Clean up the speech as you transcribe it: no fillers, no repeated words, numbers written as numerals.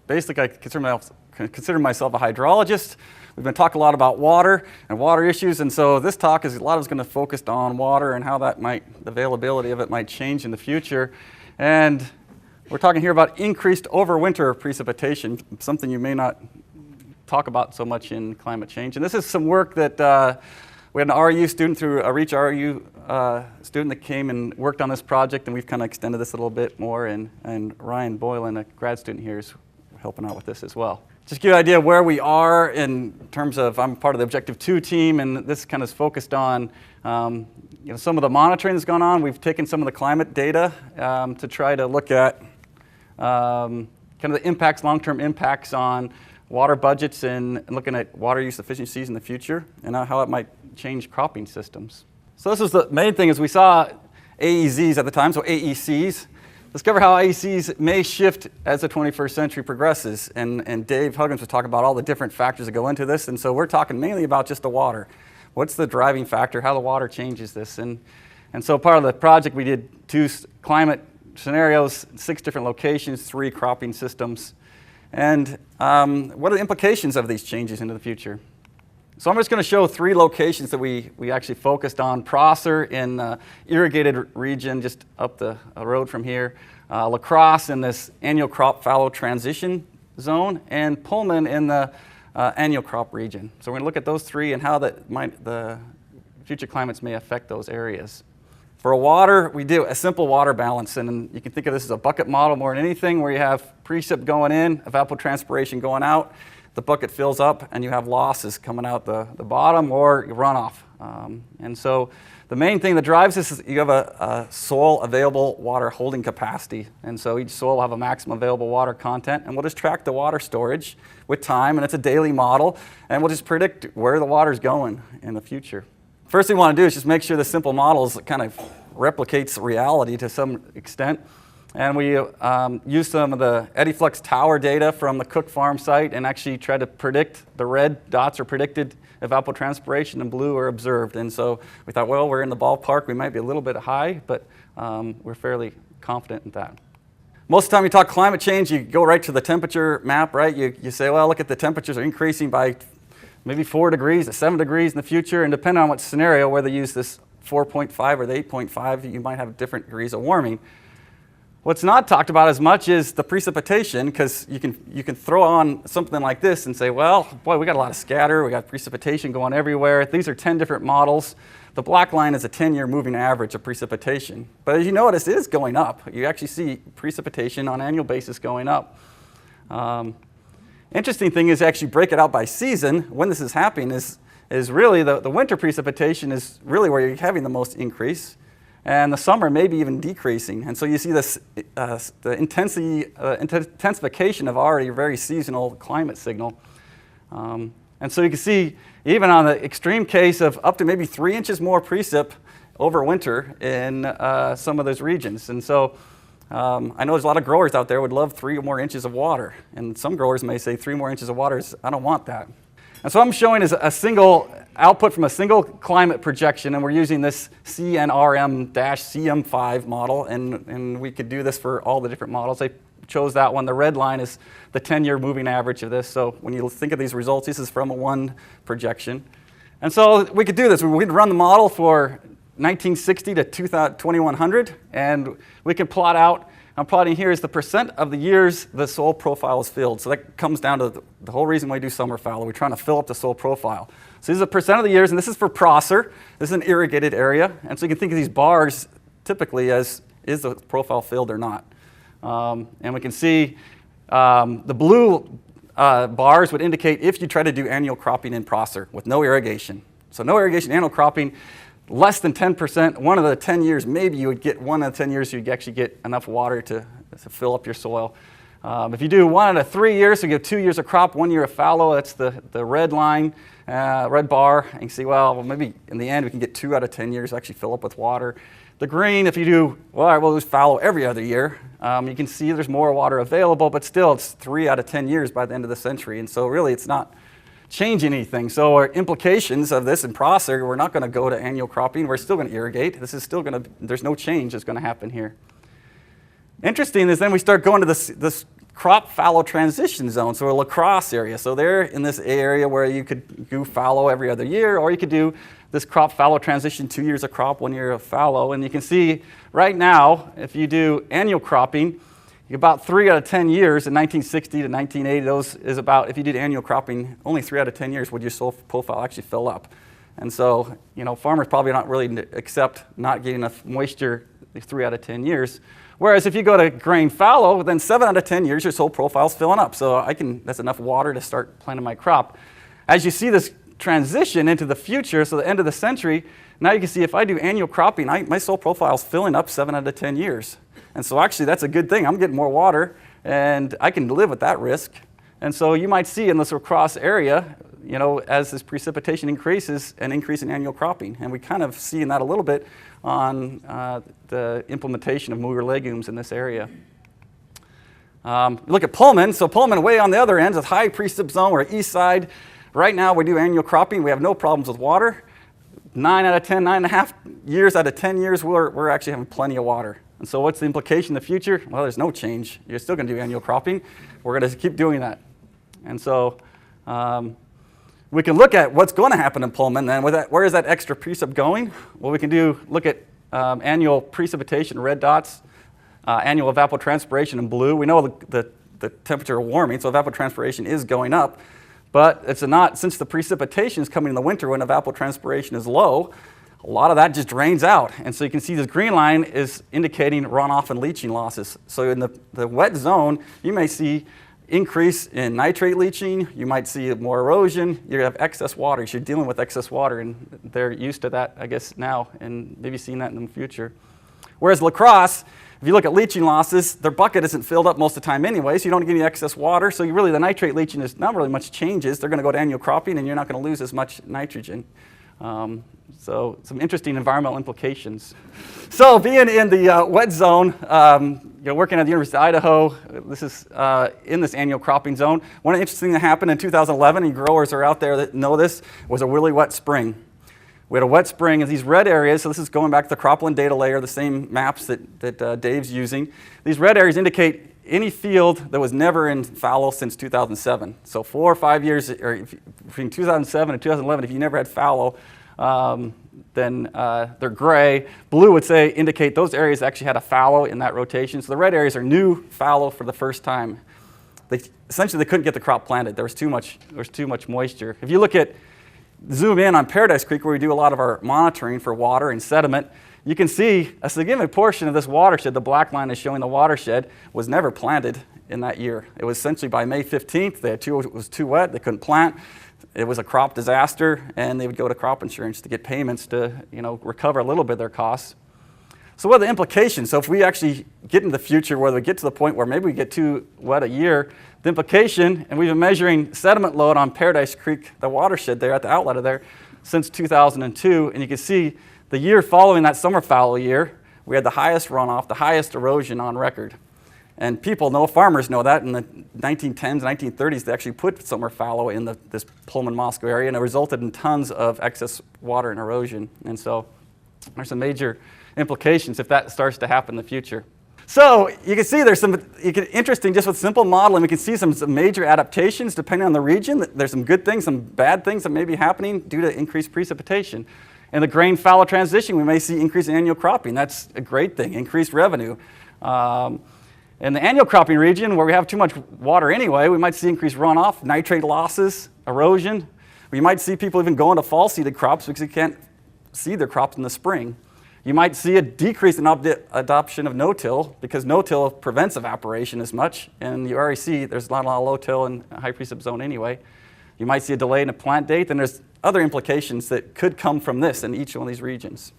basically I consider myself a hydrologist. We've been talking a lot about water and water issues, and so this talk is a lot of going to focus on water and how that the availability of it might change in the future. And we're talking here about increased overwinter precipitation, something you may not talk about so much in climate change. And this is some work that we had an REU student through a REACCH REU student that came and worked on this project, and we've kind of extended this a little bit more, and Ryan Boylan, a grad student here, is helping out with this as well. Just to give you an idea of where we are in terms of, I'm part of the Objective 2 team, and this kind of is focused on some of the monitoring that's gone on. We've taken some of the climate data to try to look at kind of the impacts, long-term impacts on water budgets and looking at water use efficiencies in the future and how it might change cropping systems. So this was the main thing is we saw AEZs at the time, so AECs. Discover how AECs may shift as the 21st century progresses. And Dave Huggins was talking about all the different factors that go into this. And so we're talking mainly about just the water. What's the driving factor, how the water changes this. And so part of the project, we did 2 climate scenarios, 6 different locations, 3 cropping systems. And what are the implications of these changes into the future? So I'm just going to show 3 locations that we actually focused on. Prosser in the irrigated region just up the road from here. La Crosse in this annual crop fallow transition zone. And Pullman in the annual crop region. So we're going to look at those 3 and how the future climates may affect those areas. For water, we do a simple water balance. And you can think of this as a bucket model more than anything, where you have precip going in, evapotranspiration going out. The bucket fills up and you have losses coming out the bottom or runoff. And so the main thing that drives this is you have a soil available water holding capacity. And so each soil will have a maximum available water content, and we'll just track the water storage with time, and it's a daily model, and we'll just predict where the water's going in the future. First thing we want to do is just make sure the simple models kind of replicates reality to some extent. And we used some of the EddyFlux tower data from the Cook Farm site and actually tried to predict the red dots are predicted evapotranspiration and blue are observed. And so we thought, well, we're in the ballpark. We might be a little bit high, but we're fairly confident in that. Most of the time you talk climate change, you go right to the temperature map, right? You say, well, look at the temperatures are increasing by maybe 4 degrees to 7 degrees in the future. And depending on what scenario, whether you use this 4.5 or the 8.5, you might have different degrees of warming. What's not talked about as much is the precipitation, because you can throw on something like this and say, well, boy, we got a lot of scatter, we got precipitation going everywhere. These are 10 different models. The black line is a 10-year moving average of precipitation. But as you notice, it is going up. You actually see precipitation on an annual basis going up. Interesting thing is actually break it out by season. When this is happening is really the winter precipitation is really where you're having the most increase. And the summer maybe even decreasing. And so you see this, the intensification of already a very seasonal climate signal. And so you can see even on the extreme case of up to maybe 3 inches more precip over winter in some of those regions. And so I know there's a lot of growers out there would love 3 more inches of water. And some growers may say 3 more inches of water I don't want that. And so I'm showing is a single output from a single climate projection, and we're using this CNRM-CM5 model, and we could do this for all the different models. I chose that one. The red line is the 10-year moving average of this. So when you think of these results, this is from a 1 projection. And so we could do this. We could run the model for 1960 to 2100, and we can plot out. I'm plotting here is the percent of the years the soil profile is filled. So that comes down to the whole reason we do summer fallow. We're trying to fill up the soil profile. So this is a percent of the years, and this is for Prosser. This is an irrigated area. And so you can think of these bars typically as is the profile filled or not. And we can see the blue bars would indicate if you try to do annual cropping in Prosser with no irrigation. So no irrigation, annual cropping. Less than 10%, one of the 10 years, maybe you would get 1 of the 10 years you'd actually get enough water to fill up your soil. If you do 1 out of 3 years, so you get 2 years of crop, 1 year of fallow, that's the red line, red bar. And you can see, well, maybe in the end we can get 2 out of 10 years to actually fill up with water. The green, if you do, well, we'll lose fallow every other year, you can see there's more water available, but still it's 3 out of 10 years by the end of the century. And so really it's not change anything. So our implications of this in Prosser, we're not going to go to annual cropping. We're still going to irrigate. This is still going to, there's no change that's going to happen here. Interesting is then we start going to this crop fallow transition zone, so a lacrosse area. So they're in this area where you could do fallow every other year, or you could do this crop fallow transition, 2 years of crop, 1 year of fallow. And you can see right now, if you do annual cropping, about 3 out of 10 years, in 1960 to 1980, those is about, if you did annual cropping, only 3 out of 10 years would your soil profile actually fill up. And so, farmers probably not really accept not getting enough moisture 3 out of 10 years. Whereas if you go to grain fallow, then 7 out of 10 years, your soil profile's filling up. So that's enough water to start planting my crop. As you see this transition into the future, so the end of the century, now you can see if I do annual cropping, my soil profile's filling up 7 out of 10 years. And so actually that's a good thing. I'm getting more water and I can live with that risk. And so you might see in this lacrosse area, as this precipitation increases, an increase in annual cropping. And we kind of see in that a little bit on the implementation of mover legumes in this area. Look at Pullman. So Pullman way on the other end is a high precip zone. We're east side. Right now we do annual cropping. We have no problems with water. 9 out of 10, 9.5 years out of 10 years, we're actually having plenty of water. And so what's the implication in the future? Well, there's no change. You're still going to do annual cropping. We're going to keep doing that. And so we can look at what's going to happen in Pullman. Then where is that extra precip going? Well, we can look at annual precipitation, red dots, annual evapotranspiration in blue. We know the temperature warming, so evapotranspiration is going up. But it's not, since the precipitation is coming in the winter when evapotranspiration is low, a lot of that just drains out. And so you can see this green line is indicating runoff and leaching losses. So in the wet zone, you may see increase in nitrate leaching, you might see more erosion, you have excess water. You're dealing with excess water, and they're used to that, I guess, now, and maybe seeing that in the future. Whereas lacrosse, if you look at leaching losses, their bucket isn't filled up most of the time anyway, so you don't get any excess water. So really the nitrate leaching is not really much changes. They're going to go to annual cropping, and you're not going to lose as much nitrogen. So some interesting environmental implications. So being in the wet zone, working at the University of Idaho, this is in this annual cropping zone. One interesting thing that happened in 2011, and growers are out there that know this, was a really wet spring. We had a wet spring in these red areas, so this is going back to the cropland data layer, the same maps that Dave's using. These red areas indicate any field that was never in fallow since 2007. So 4 or 5 years, or between 2007 and 2011, if you never had fallow, then they're gray. Blue would indicate those areas actually had a fallow in that rotation. So the red areas are new fallow for the first time. Essentially, they couldn't get the crop planted. There was too much moisture. If you zoom in on Paradise Creek, where we do a lot of our monitoring for water and sediment, you can see a significant portion of this watershed, the black line is showing the watershed, was never planted in that year. It was essentially by May 15th, it was too wet, they couldn't plant. It was a crop disaster, and they would go to crop insurance to get payments to recover a little bit of their costs. So what are the implications? So if we actually get into the future where we get to the point where maybe we get too wet a year, the implication, and we've been measuring sediment load on Paradise Creek, the watershed there at the outlet of there, since 2002, and you can see the year following that summer fallow year, we had the highest runoff, the highest erosion on record. And farmers know that in the 1910s, 1930s, they actually put summer fallow in this Pullman-Moscow area, and it resulted in tons of excess water and erosion. And so there's some major implications if that starts to happen in the future. So you can see there's interesting, just with simple modeling, we can see some major adaptations depending on the region. There's some good things, some bad things that may be happening due to increased precipitation. In the grain fallow transition, we may see increased annual cropping. That's a great thing, increased revenue. In the annual cropping region, where we have too much water anyway, we might see increased runoff, nitrate losses, erosion. We might see people even going to fall-seeded crops because they can't seed their crops in the spring. You might see a decrease in adoption of no-till because no-till prevents evaporation as much. And you already see there's not a lot of low-till in a high precip zone anyway. You might see a delay in a plant date, and there's other implications that could come from this in each one of these regions.